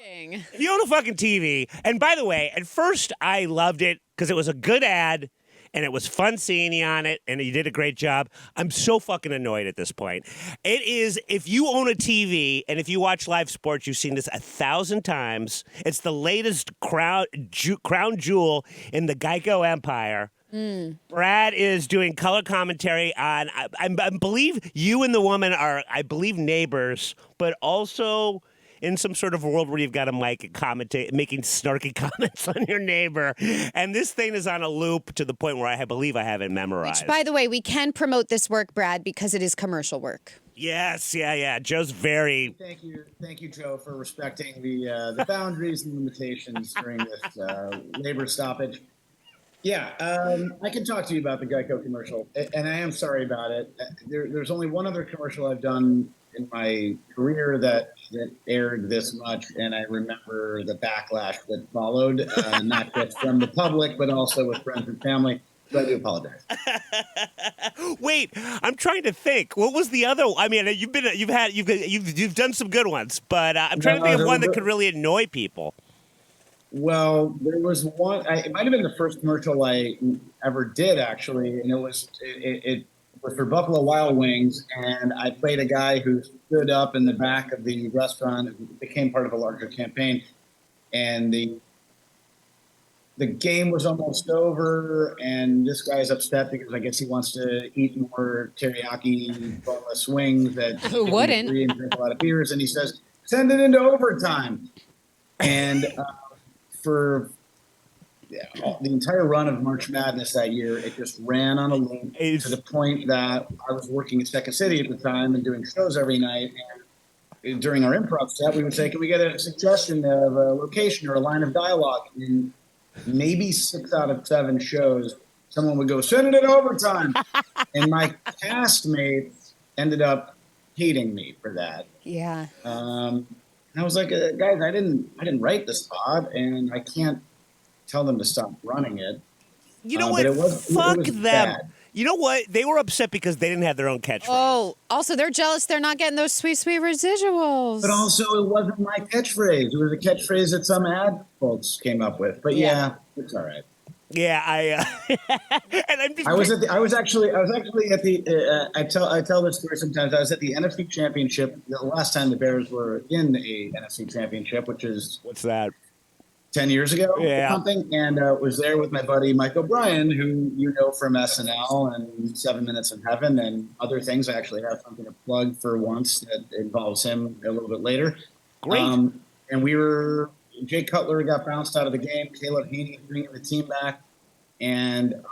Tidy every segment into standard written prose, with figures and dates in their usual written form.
If you own a fucking TV, and by the way, at first I loved it because it was a good ad and it was fun seeing you on it and you did a great job. I'm so fucking annoyed at this point. It is, if you own a TV and if you watch live sports, you've seen this 1,000 times. It's the latest crown jewel in the Geico empire. Brad is doing color commentary on, I believe you and the woman are, I believe, neighbors, but also in some sort of world where you've got a mic and commentate, making snarky comments on your neighbor. And this thing is on a loop to the point where I believe I have it memorized. Which, by the way, we can promote this work, Brad, because it is commercial work. Yes, yeah. Joe's very... Thank you, Joe, for respecting the boundaries and limitations during this labor stoppage. Yeah, I can talk to you about the Geico commercial, and I am sorry about it. There's only one other commercial I've done in my career that aired this much, and I remember the backlash that followed, not just from the public, but also with friends and family. So I do apologize. Wait, I'm trying to think. What was the other? I mean, you've done some good ones, but I'm trying to think of one that could really annoy people. Well, there was one. It might have been the first commercial I ever did, actually, and it was for Buffalo Wild Wings, and I played a guy who stood up in the back of the restaurant. It became part of a larger campaign, and the game was almost over, and this guy's upset because I guess he wants to eat more teriyaki boneless wings. Who wouldn't? And drink a lot of beers, and he says, "Send it into overtime," and for the entire run of March Madness that year, it just ran on a loop to the point that I was working at Second City at the time and doing shows every night. And during our improv set, we would say, "Can we get a suggestion of a location or a line of dialogue?" And maybe 6 out of 7 shows, someone would go, "Send it in overtime." And my castmates ended up hating me for that. Yeah. And I was like, "Guys, I didn't write the spot, and I can't tell them to stop running it." You know what? Fuck them. Bad. You know what? They were upset because they didn't have their own catchphrase. Oh, also they're jealous they're not getting those sweet, sweet residuals. But also, it wasn't my catchphrase. It was a catchphrase that some ad folks came up with. But yeah it's all right. Yeah, I was actually at the. I tell this story sometimes. I was at the NFC Championship the last time the Bears were in a NFC Championship, which is what's that? 10 years ago or something, and was there with my buddy Mike O'Brien, who you know from SNL and 7 Minutes in Heaven and other things. I actually have something to plug for once that involves him a little bit later. Great. And Jay Cutler got bounced out of the game. Caleb Haney bringing the team back. And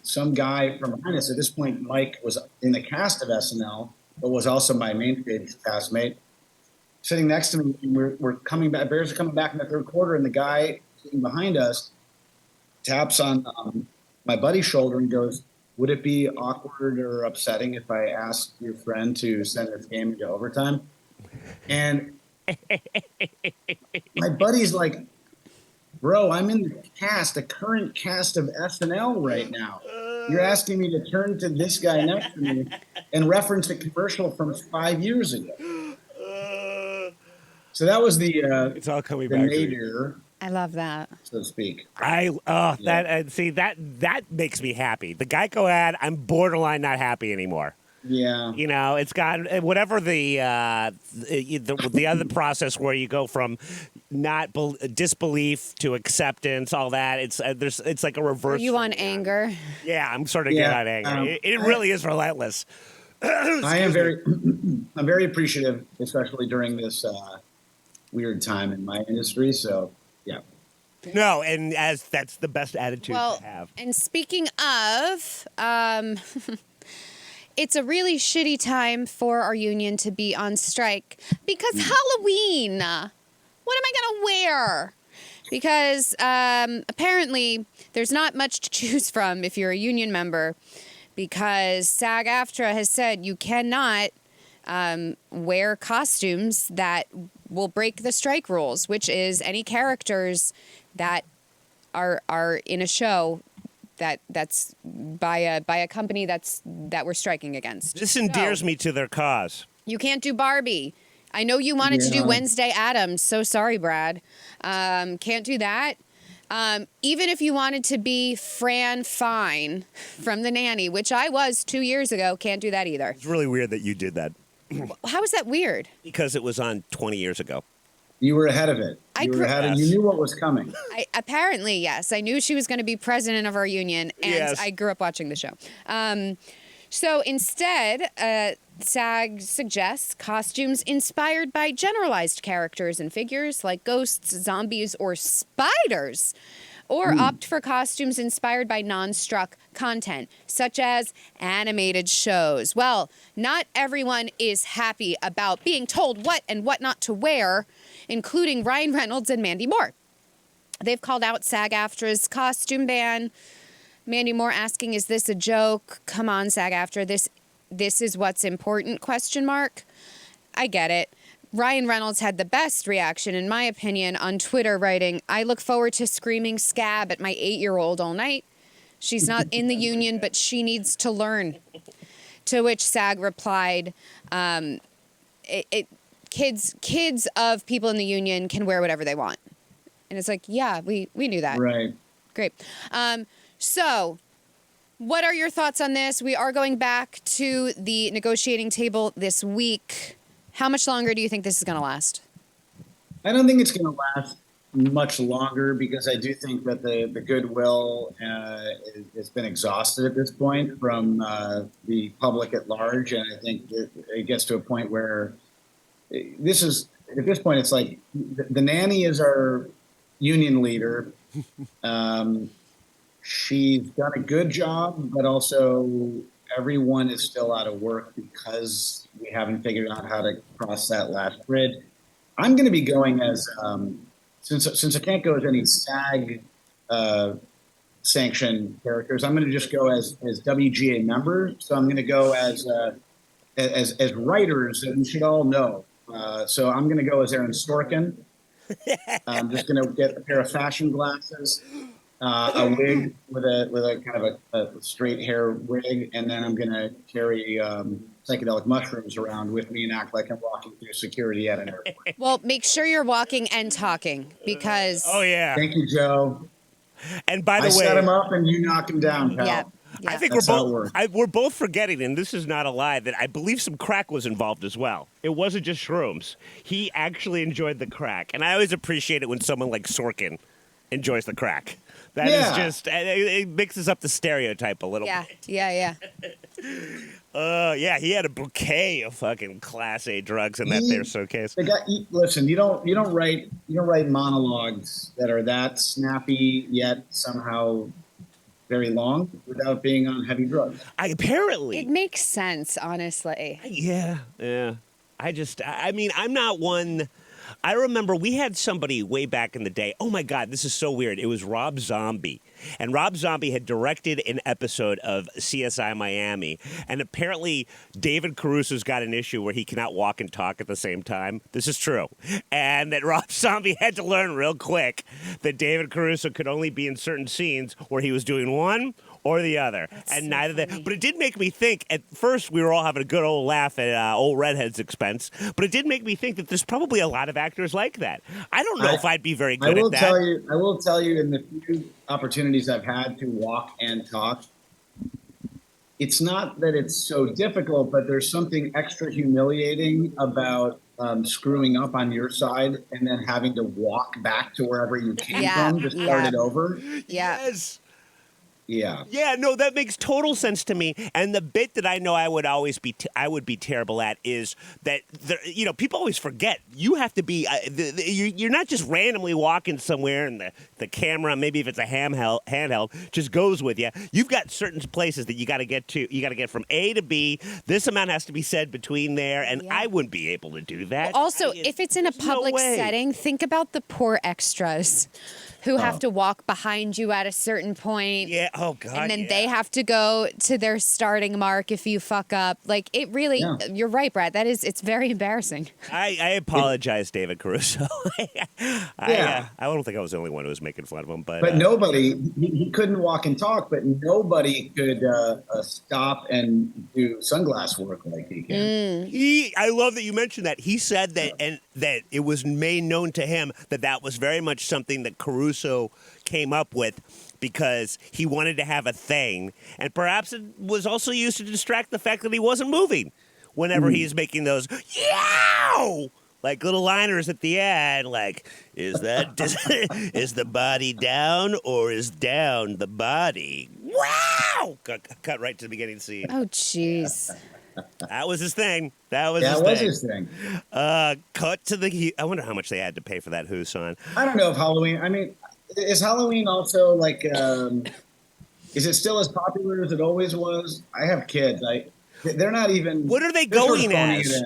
some guy from behind us, at this point, Mike was in the cast of SNL, but was also my main stage castmate. Sitting next to me, we're coming back. Bears are coming back in the third quarter, and the guy sitting behind us taps on my buddy's shoulder and goes, "Would it be awkward or upsetting if I asked your friend to send this game into overtime?" And my buddy's like, "Bro, I'm in the current cast of SNL right now. You're asking me to turn to this guy next to me and reference a commercial from 5 years ago." So that was it's all coming back nadir. I love that, so to speak. That makes me happy. The Geico ad, I'm borderline not happy anymore. Yeah, you know, it's got whatever the other process where you go from disbelief to acceptance, all that. It's like a reverse. Are you on anger? Yeah, I'm sort of getting on anger. It really is relentless. I'm very appreciative, especially during this weird time in my industry. So yeah. No, and that's the best attitude to have. And speaking of, it's a really shitty time for our union to be on strike because Halloween. What am I going to wear? Because apparently there's not much to choose from if you're a union member, because SAG-AFTRA has said you cannot wear costumes that will break the strike rules, which is any characters that are in a show that's by a company that we're striking against. This endears me to their cause. You can't do Barbie. I know you wanted to do Yeah. Wednesday Addams. So sorry, Brad. Can't do that. Even if you wanted to be Fran Fine from The Nanny, which I was 2 years ago, can't do that either. It's really weird that you did that How is that weird? because it was on 20 years ago. You were ahead of it. I You were grew- ahead, and Yes. you knew what was coming. Apparently, yes. I knew she was going to be president of our union, and Yes. I grew up watching the show. So instead, SAG suggests costumes inspired by generalized characters and figures like ghosts, zombies, or spiders. Or opt for costumes inspired by non-struck content, such as animated shows. Well, not everyone is happy about being told what and what not to wear, including Ryan Reynolds and Mandy Moore. They've called out SAG-AFTRA's costume ban. Mandy Moore asking, "Is this a joke? Come on, SAG-AFTRA, this is what's important?" ? I get it. Ryan Reynolds had the best reaction, in my opinion, on Twitter, writing, "I look forward to screaming scab at my 8-year-old all night. She's not in the union, but she needs to learn." To which SAG replied, kids of people in the union can wear whatever they want. And it's like, yeah, we knew that. Right. Great. So, what are your thoughts on this? We are going back to the negotiating table this week. How much longer do you think this is going to last? I don't think it's going to last much longer because I do think that the goodwill has been exhausted at this point from the public at large. And I think it gets to a point where at this point, it's like the nanny is our union leader. She's done a good job, but also everyone is still out of work because we haven't figured out how to cross that last bridge. I'm going to be going as, since I can't go as any SAG sanctioned characters, I'm going to just go as WGA members. So I'm going to go as writers that we should all know. So I'm going to go as Aaron Sorkin. I'm just going to get a pair of fashion glasses, a wig with a kind of a straight hair wig, and then I'm going to carry psychedelic mushrooms around with me and act like I'm walking through security at an airport. Well, make sure you're walking and talking because... Oh, yeah. Thank you, Joe. And by the I way, set him up and you knock him down, pal. Yeah. I think That's how it works. we're both forgetting, and this is not a lie, that I believe some crack was involved as well. It wasn't just shrooms. He actually enjoyed the crack, and I always appreciate it when someone like Sorkin enjoys the crack. That is just it mixes up the stereotype a little bit. Yeah. Yeah, he had a bouquet of fucking Class A drugs in that there suitcase. Listen, you don't write monologues that are that snappy yet somehow very long without being on heavy drugs. Apparently. It makes sense, honestly. Yeah. I mean, I'm not one. I remember we had somebody way back in the day. Oh my God, this is so weird. It was Rob Zombie. And Rob Zombie had directed an episode of CSI Miami. And apparently David Caruso's got an issue where he cannot walk and talk at the same time. This is true. And that Rob Zombie had to learn real quick that David Caruso could only be in certain scenes where he was doing one or the other. That's and so neither funny. But it did make me think, at first we were all having a good old laugh at old Redhead's expense, but it did make me think that there's probably a lot of actors like that. I don't know if I'd be very good at that. I will tell you in the few opportunities I've had to walk and talk, it's not that it's so difficult, but there's something extra humiliating about screwing up on your side and then having to walk back to wherever you came from to start it over. Yeah. Yes. Yeah. Yeah, no, that makes total sense to me. And the bit that I know I would always be, I would be terrible at is that, people always forget you have to be, you're not just randomly walking somewhere and the camera, maybe if it's a handheld, just goes with you. You've got certain places that you got to get to. You got to get from A to B. This amount has to be said between there, and I wouldn't be able to do that. Well, also, if it's in a public setting, think about the poor extras who have to walk behind you at a certain point. Yeah. Oh God. And then yeah. they have to go to their starting mark if you fuck up. Like it really, you're right, Brad. It's very embarrassing. I apologize, David Caruso. I don't think I was the only one who was making fun of him, But nobody, he couldn't walk and talk, but nobody could stop and do sunglass work like he can. I love that you mentioned that. He said that, and that it was made known to him that was very much something that Caruso came up with because he wanted to have a thing, and perhaps it was also used to distract the fact that he wasn't moving whenever he's making those yow like little liners at the end, like is the body down or is down the body? Wow! Cut right to the beginning scene. Oh, jeez. That was his thing. That was his thing. Cut to the. I wonder how much they had to pay for that Huson. I don't know if Halloween. I mean, is Halloween also like? Is it still as popular as it always was? I have kids. They're not even. What are they going as?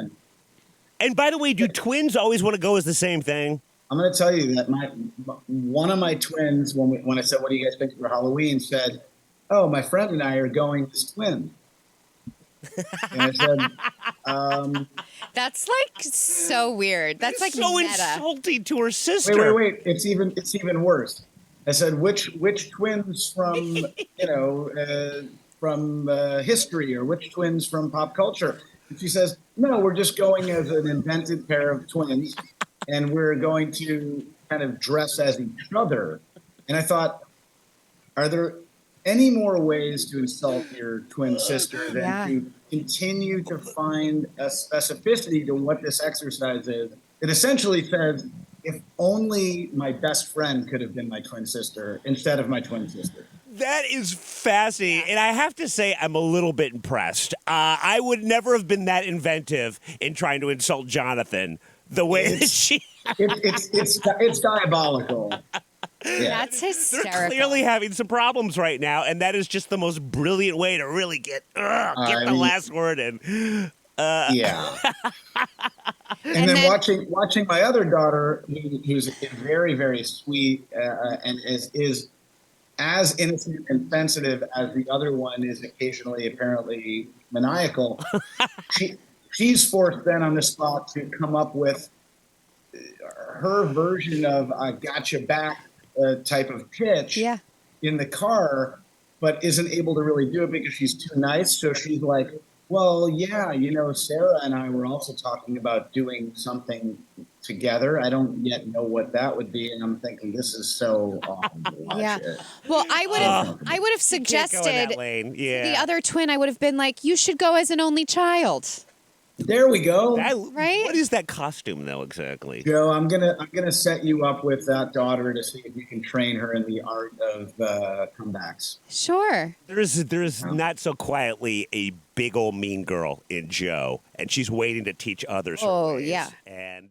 And by the way, do twins always want to go as the same thing? I'm going to tell you that one of my twins, when I said, "What do you guys think for Halloween?" said, "Oh, my friend and I are going as twins." And I said, "That's like so weird. That's like so meta. Insulting to her sister." Wait! It's even worse. I said, "Which twins from from history, or which twins from pop culture?" And she says, "No, we're just going as an invented pair of twins, and we're going to kind of dress as each other." And I thought, are there any more ways to insult your twin sister than to continue to find a specificity to what this exercise is? It essentially says, if only my best friend could have been my twin sister instead of my twin sister. That is fascinating, and I have to say I'm a little bit impressed. I would never have been that inventive in trying to insult Jonathan the way that she... It's diabolical. Yeah. That's hysterical. They're clearly having some problems right now, and that is just the most brilliant way to really get the last word in. Yeah. And then watching my other daughter, who's very, very sweet and is as innocent and sensitive as the other one is occasionally apparently maniacal, she's forced then on the spot to come up with her version of a gotcha back type of pitch in the car, but isn't able to really do it because she's too nice. So she's like, well, yeah, Sarah and I were also talking about doing something together. I don't yet know what that would be, and I'm thinking this is so awesome to watch it. Well, I would have suggested the other twin. I would have been like, you should go as an only child. There we go. Right? What is that costume, though, exactly? Joe, I'm gonna set you up with that daughter to see if you can train her in the art of comebacks. Sure. There is not so quietly a big old mean girl in Joe, and she's waiting to teach others. Oh, her ways. yeah. And